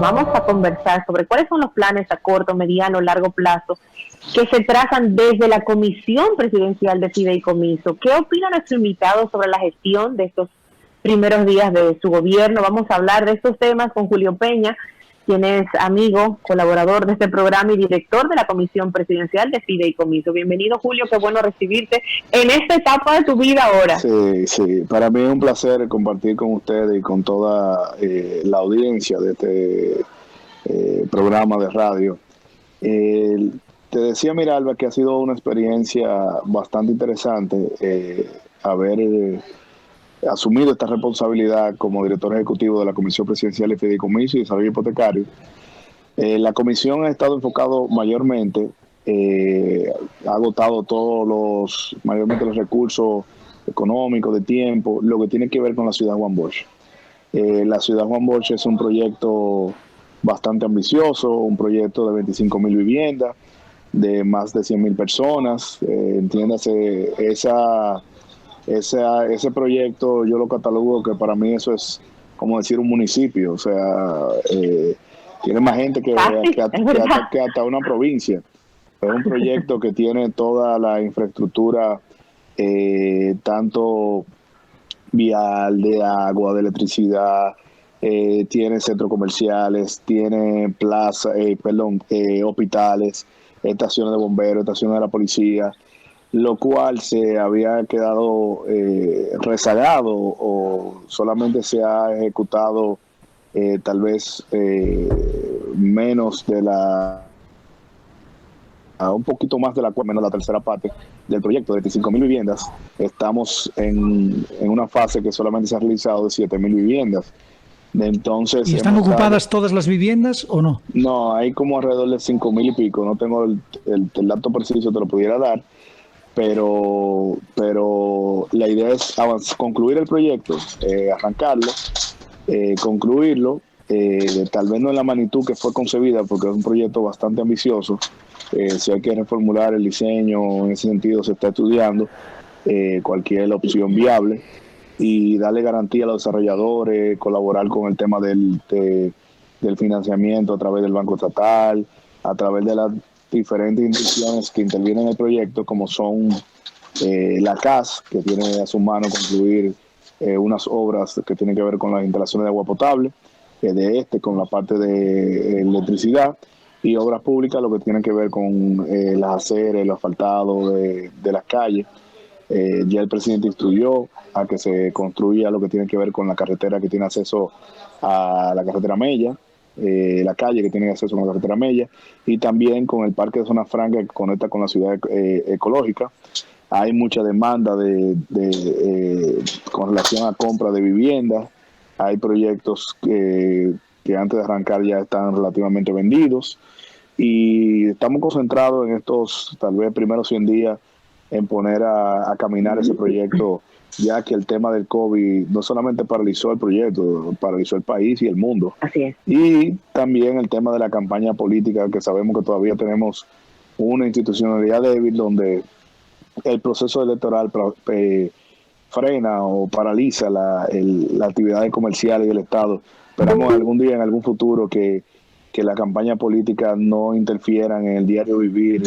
Vamos a conversar sobre cuáles son los planes a corto, mediano, largo plazo que se trazan desde la Comisión Presidencial de Fideicomiso. ¿Qué opina nuestro invitado sobre la gestión de estos primeros días de su gobierno? Vamos a hablar de estos temas con Julio Peña, quien es amigo, colaborador de este programa y director de la Comisión Presidencial de Fideicomiso. Bienvenido, Julio, qué bueno recibirte en esta etapa de tu vida ahora. Sí, sí, para mí es un placer compartir con ustedes y con toda la audiencia de este programa de radio. Te decía, Miralba, que ha sido una experiencia bastante interesante haber asumido esta responsabilidad como director ejecutivo de la Comisión Presidencial de Fideicomiso y Desarrollo Hipotecario. La comisión ha estado enfocado mayormente, ha agotado mayormente los recursos económicos, de tiempo, lo que tiene que ver con la ciudad Juan Bosch. La ciudad Juan Bosch es un proyecto bastante ambicioso, un proyecto de 25,000 viviendas, de más de 100,000 personas. Entiéndase, ese proyecto yo lo catalogo que para mí eso es como decir un municipio, o sea, tiene más gente que hasta una provincia. Es un proyecto que tiene toda la infraestructura, tanto vial, de agua, de electricidad, tiene centros comerciales, tiene hospitales, estaciones de bomberos, estaciones de la policía, lo cual se había quedado rezagado o solamente se ha ejecutado tal vez menos de un poquito más de menos la tercera parte del proyecto de 25,000 viviendas. Estamos en una fase que solamente se ha realizado de 7,000 viviendas. Entonces, ¿y están ocupadas todas las viviendas o no? No, hay como alrededor de 5,000 y pico. No tengo el dato preciso, te lo pudiera dar, pero la idea es concluir el proyecto, arrancarlo, concluirlo, tal vez no en la magnitud que fue concebida, porque es un proyecto bastante ambicioso. Si hay que reformular el diseño, en ese sentido se está estudiando cualquier opción viable y darle garantía a los desarrolladores, colaborar con el tema del financiamiento a través del Banco Estatal, a través de las diferentes instituciones que intervienen en el proyecto, como son la CAS, que tiene a su mano concluir unas obras que tienen que ver con las instalaciones de agua potable, con la parte de electricidad, y obras públicas, lo que tiene que ver con las aceras, el asfaltado de las calles. Ya el presidente instruyó a que se construya lo que tiene que ver con la carretera que tiene acceso a la carretera Mella, la calle que tiene acceso a la carretera Mella, y también con el parque de Zona Franca que conecta con la ciudad ecológica. Hay mucha demanda con relación a compra de viviendas. Hay proyectos que antes de arrancar ya están relativamente vendidos, y estamos concentrados en estos tal vez primeros 100 días en poner a caminar ese proyecto, ya que el tema del COVID no solamente paralizó el proyecto, paralizó el país y el mundo. Así es. Y también el tema de la campaña política, que sabemos que todavía tenemos una institucionalidad débil donde el proceso electoral frena o paraliza la actividad comercial del Estado. Esperamos algún día, en algún futuro, que la campaña política no interfiera en el diario vivir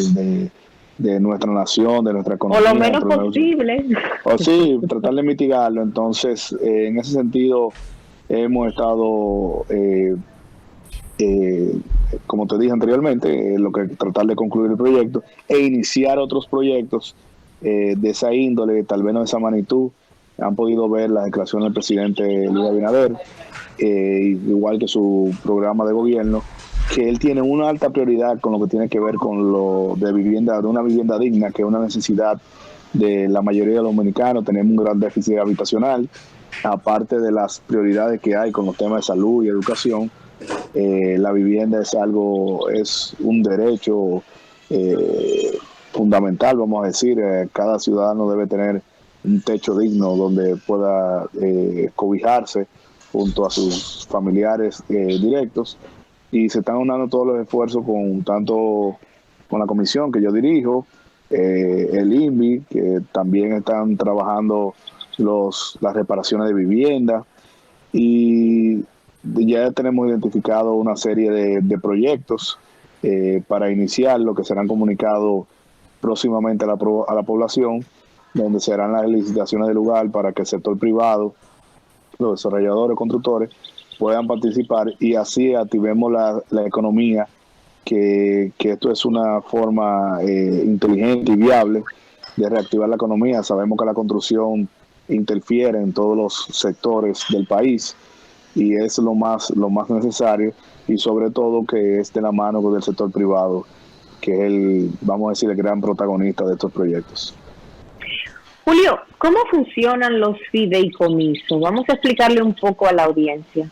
de nuestra nación, de nuestra economía. O lo menos posible. O sí, tratar de mitigarlo. Entonces, en ese sentido, hemos estado, como te dije anteriormente, lo que tratar de concluir el proyecto e iniciar otros proyectos de esa índole, tal vez no de esa magnitud. Han podido ver las declaraciones del presidente Luis Abinader, igual que su programa de gobierno, que él tiene una alta prioridad con lo que tiene que ver con lo de vivienda, de una vivienda digna, que es una necesidad de la mayoría de los dominicanos. Tenemos un gran déficit habitacional, aparte de las prioridades que hay con los temas de salud y educación. La vivienda es un derecho fundamental, vamos a decir. Cada ciudadano debe tener un techo digno donde pueda cobijarse junto a sus familiares directos, y se están unando todos los esfuerzos tanto con la comisión que yo dirijo, el INVI, que también están trabajando las reparaciones de vivienda, y ya tenemos identificado una serie de proyectos para iniciar, lo que serán comunicados próximamente a la población, donde se harán las licitaciones del lugar para que el sector privado, los desarrolladores, constructores, puedan participar y así activemos la economía, que esto es una forma inteligente y viable de reactivar la economía. Sabemos que la construcción interfiere en todos los sectores del país y es lo más necesario, y sobre todo que es de la mano del sector privado, que es vamos a decir, el gran protagonista de estos proyectos. Julio, ¿cómo funcionan los fideicomisos? Vamos a explicarle un poco a la audiencia.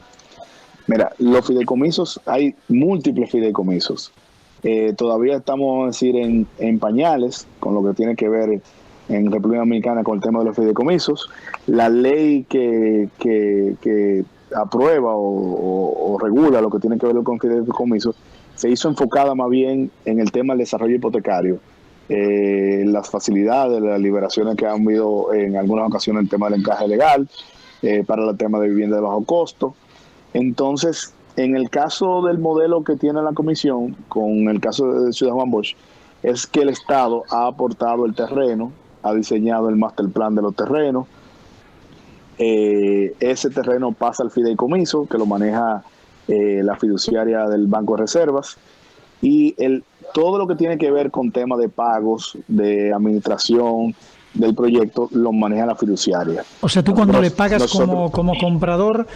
Mira, los fideicomisos, hay múltiples fideicomisos. Todavía estamos, a decir, en pañales con lo que tiene que ver en República Dominicana con el tema de los fideicomisos. La ley que aprueba o regula lo que tiene que ver con fideicomisos se hizo enfocada más bien en el tema del desarrollo hipotecario. Las facilidades, las liberaciones que han habido en algunas ocasiones, el tema del encaje legal, para el tema de vivienda de bajo costo. Entonces, en el caso del modelo que tiene la comisión, con el caso de Ciudad Juan Bosch, es que el Estado ha aportado el terreno, ha diseñado el master plan de los terrenos. Ese terreno pasa al fideicomiso, que lo maneja la fiduciaria del Banco de Reservas, y todo lo que tiene que ver con temas de pagos, de administración del proyecto, lo maneja la fiduciaria. O sea, tú cuando le pagas como comprador,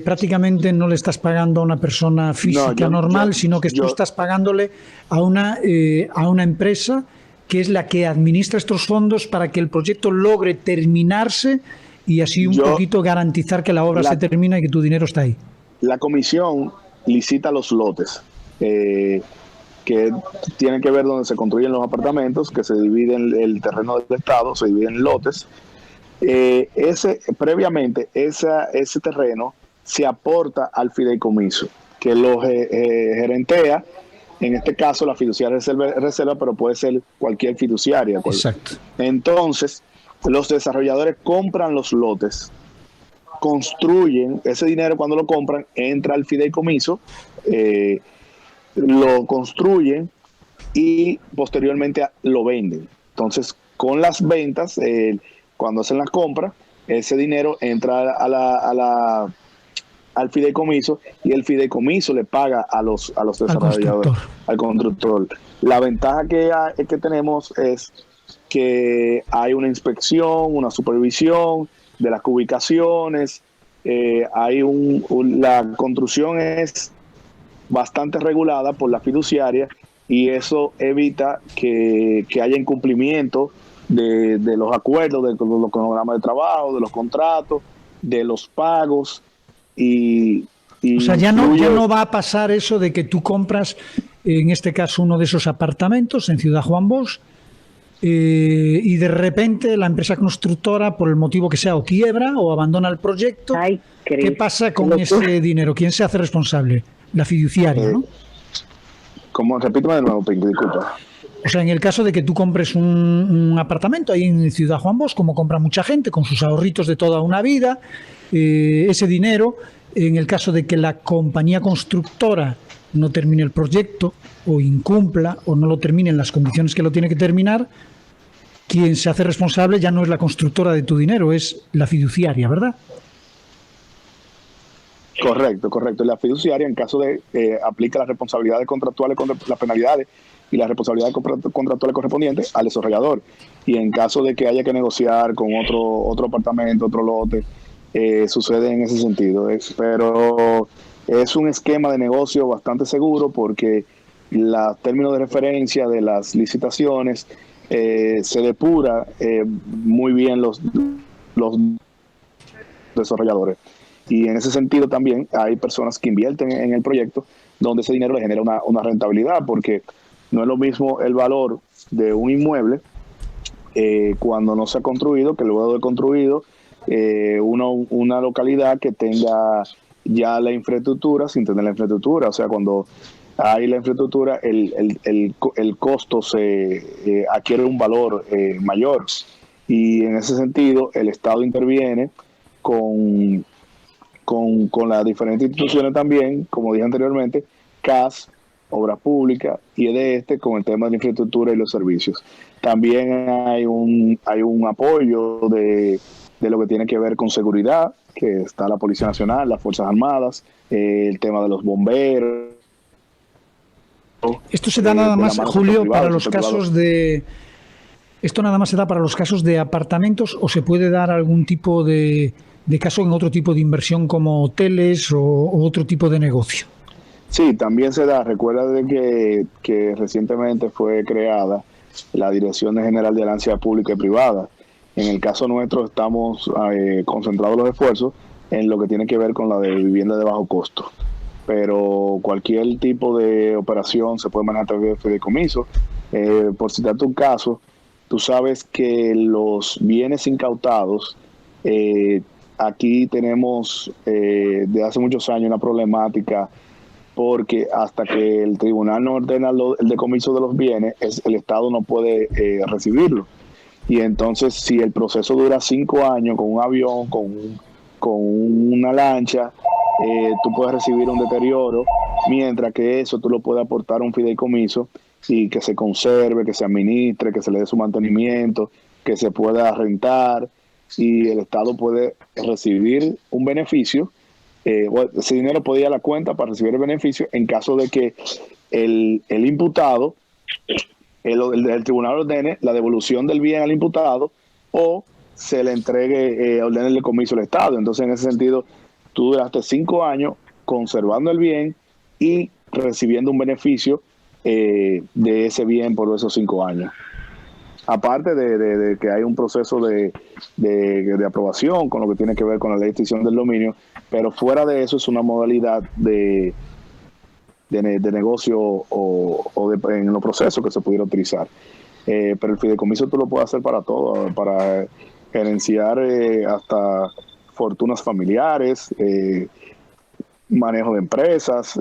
prácticamente no le estás pagando a una persona física normal, sino que tú estás pagándole a una empresa que es la que administra estos fondos para que el proyecto logre terminarse y así un poquito garantizar que la obra se termina y que tu dinero está ahí. La comisión licita los lotes, que tienen que ver donde se construyen los apartamentos, que se dividen el terreno del Estado, se dividen en lotes. Previamente, ese terreno se aporta al fideicomiso, que lo gerentea, en este caso la fiduciaria reserva, pero puede ser cualquier fiduciaria. Exacto. Entonces, los desarrolladores compran los lotes, construyen, ese dinero cuando lo compran entra al fideicomiso, lo construyen y posteriormente lo venden. Entonces, con las ventas, cuando hacen las compras, ese dinero entra al fideicomiso y el fideicomiso le paga a los desarrolladores, al constructor. La ventaja que tenemos es que hay una inspección, una supervisión de las ubicaciones, la construcción es bastante regulada por la fiduciaria y eso evita que haya incumplimiento de los acuerdos, de los cronogramas de trabajo, de los contratos, de los pagos y o sea, ya no va a pasar eso de que tú compras, en este caso, uno de esos apartamentos en Ciudad Juan Bosch, y de repente la empresa constructora, por el motivo que sea, o quiebra o abandona el proyecto. ¿Qué pasa con ese dinero? ¿Quién se hace responsable? La fiduciaria, ¿no? Repíteme de nuevo, disculpa. O sea, en el caso de que tú compres un apartamento ahí en Ciudad Juan Bosch, como compra mucha gente, con sus ahorritos de toda una vida, ese dinero, en el caso de que la compañía constructora no termine el proyecto, o incumpla, o no lo termine en las condiciones que lo tiene que terminar, quien se hace responsable ya no es la constructora de tu dinero, es la fiduciaria, ¿verdad? Correcto. La fiduciaria, en caso de aplica las responsabilidades contractuales, las penalidades y las responsabilidades contractuales correspondientes al desarrollador. Y en caso de que haya que negociar con otro apartamento, otro lote, sucede en ese sentido. Pero es un esquema de negocio bastante seguro porque los términos de referencia de las licitaciones se depura muy bien los desarrolladores. Y en ese sentido también hay personas que invierten en el proyecto donde ese dinero le genera una rentabilidad, porque no es lo mismo el valor de un inmueble cuando no se ha construido que luego de construido, una localidad que tenga ya la infraestructura sin tener la infraestructura. O sea, cuando hay la infraestructura, el costo se adquiere un valor mayor. Y en ese sentido, el Estado interviene con con las diferentes instituciones también, como dije anteriormente, CAS, Obras Públicas, y con el tema de la infraestructura y los servicios. También hay un apoyo de lo que tiene que ver con seguridad, que está la Policía Nacional, las Fuerzas Armadas, el tema de los bomberos. Esto se da nada más, Julio, para los casos de... ¿Esto nada más se da para los casos de apartamentos o se puede dar algún tipo de caso en otro tipo de inversión como hoteles o otro tipo de negocio? Sí, también se da. Recuerda de que recientemente fue creada la Dirección General de Alianza Pública y Privada. En el caso nuestro estamos concentrados los esfuerzos en lo que tiene que ver con la de vivienda de bajo costo. Pero cualquier tipo de operación se puede manejar a través de fideicomiso. Por citarte un caso, tú sabes que los bienes incautados, aquí tenemos de hace muchos años una problemática, porque hasta que el tribunal no ordena el decomiso de los bienes, el Estado no puede recibirlo. Y entonces, si el proceso dura 5 años con un avión, con una lancha, tú puedes recibir un deterioro, mientras que eso tú lo puedes aportar a un fideicomiso y que se conserve, que se administre, que se le dé su mantenimiento, que se pueda rentar, y el Estado puede recibir un beneficio. Ese dinero puede ir a la cuenta para recibir el beneficio en caso de que el imputado, el tribunal ordene la devolución del bien al imputado, o se le entregue, ordene el decomiso al Estado. Entonces, en ese sentido, tú duraste 5 años conservando el bien y recibiendo un beneficio de ese bien por esos 5 años. Aparte de que hay un proceso de aprobación con lo que tiene que ver con la ley de extinción del dominio, pero fuera de eso es una modalidad de negocio en los procesos que se pudiera utilizar. Pero el fideicomiso tú lo puedes hacer para todo, para gerenciar hasta fortunas familiares, manejo de empresas,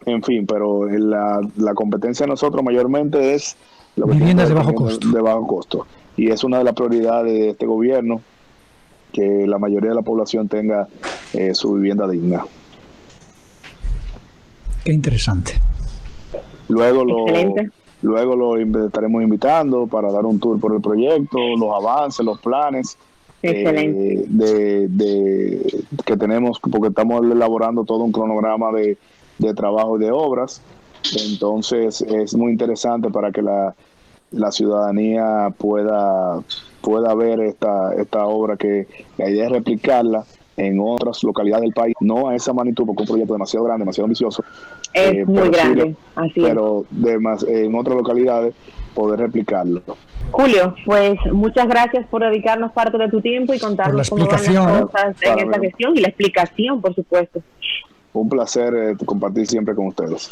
en fin, pero la competencia de nosotros mayormente es lo que viviendas de bajo costo. De bajo costo. Y es una de las prioridades de este gobierno, que la mayoría de la población tenga su vivienda digna. Qué interesante. Luego lo estaremos invitando para dar un tour por el proyecto, los avances, los planes que tenemos, porque estamos elaborando todo un cronograma de trabajo y de obras. Entonces es muy interesante para que la ciudadanía pueda ver esta obra, que la idea es replicarla en otras localidades del país, no a esa magnitud porque es un proyecto demasiado grande, demasiado ambicioso. Es muy grande, así pero en otras localidades poder replicarlo. Julio, pues muchas gracias por dedicarnos parte de tu tiempo y contarnos cómo van las cosas en esta gestión, y la explicación, por supuesto. Un placer compartir siempre con ustedes.